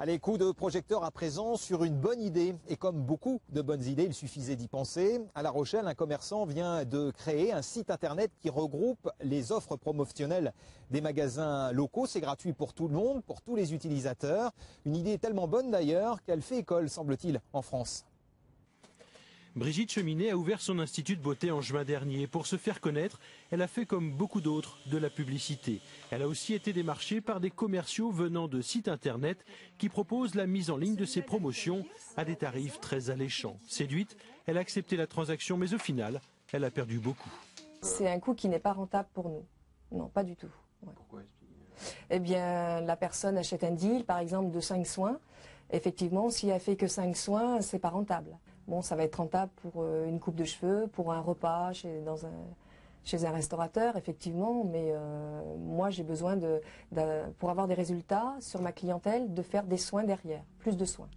Allez, coup de projecteur à présent sur une bonne idée. Et comme beaucoup de bonnes idées, il suffisait d'y penser. À La Rochelle, un commerçant vient de créer un site internet qui regroupe les offres promotionnelles des magasins locaux. C'est gratuit pour tout le monde, pour tous les utilisateurs. Une idée tellement bonne d'ailleurs qu'elle fait école, semble-t-il, en France. Brigitte Cheminet a ouvert son institut de beauté en juin dernier. Pour se faire connaître, elle a fait comme beaucoup d'autres de la publicité. Elle a aussi été démarchée par des commerciaux venant de sites internet qui proposent la mise en ligne de ses promotions à des tarifs très alléchants. Séduite, elle a accepté la transaction, mais au final, elle a perdu beaucoup. C'est un coût qui n'est pas rentable pour nous. Non, pas du tout. Ouais. Pourquoi ? Eh bien, la personne achète un deal, par exemple, de 5 soins. Effectivement, si elle fait que 5 soins, c'est pas rentable. Bon, ça va être rentable pour une coupe de cheveux, pour un repas chez un restaurateur, effectivement. Mais moi, j'ai besoin, pour avoir des résultats sur ma clientèle, de faire des soins derrière, plus de soins.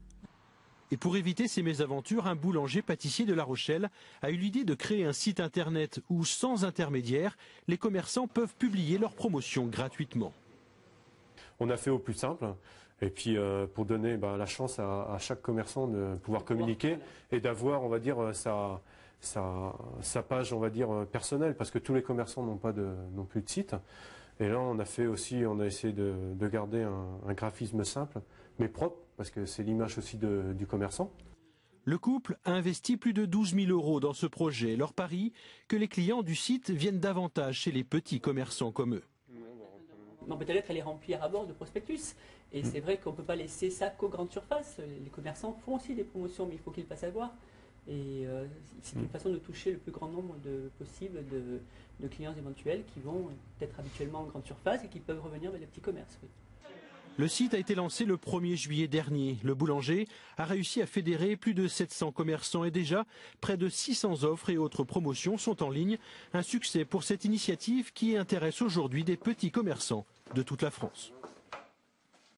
Et pour éviter ces mésaventures, un boulanger-pâtissier de La Rochelle a eu l'idée de créer un site internet où, sans intermédiaire, les commerçants peuvent publier leurs promotions gratuitement. On a fait au plus simple, et puis pour donner la chance à chaque commerçant de pouvoir communiquer et d'avoir, on va dire, sa page, on va dire, personnelle, parce que tous les commerçants n'ont plus de site. Et là, on a essayé de garder un graphisme simple, mais propre, parce que c'est l'image aussi du commerçant. Le couple a investi plus de 12 000 € dans ce projet. Leur pari, que les clients du site viennent davantage chez les petits commerçants comme eux. Ma boîte à lettres, elle est remplie à bord de prospectus. Et c'est vrai qu'on ne peut pas laisser ça qu'aux grandes surfaces. Les commerçants font aussi des promotions, mais il faut qu'ils le fassent savoir. Et c'est une façon de toucher le plus grand nombre possible de clients éventuels qui vont être habituellement en grande surface et qui peuvent revenir vers les petits commerces. Oui. Le site a été lancé le 1er juillet dernier. Le boulanger a réussi à fédérer plus de 700 commerçants et déjà près de 600 offres et autres promotions sont en ligne. Un succès pour cette initiative qui intéresse aujourd'hui des petits commerçants de toute la France.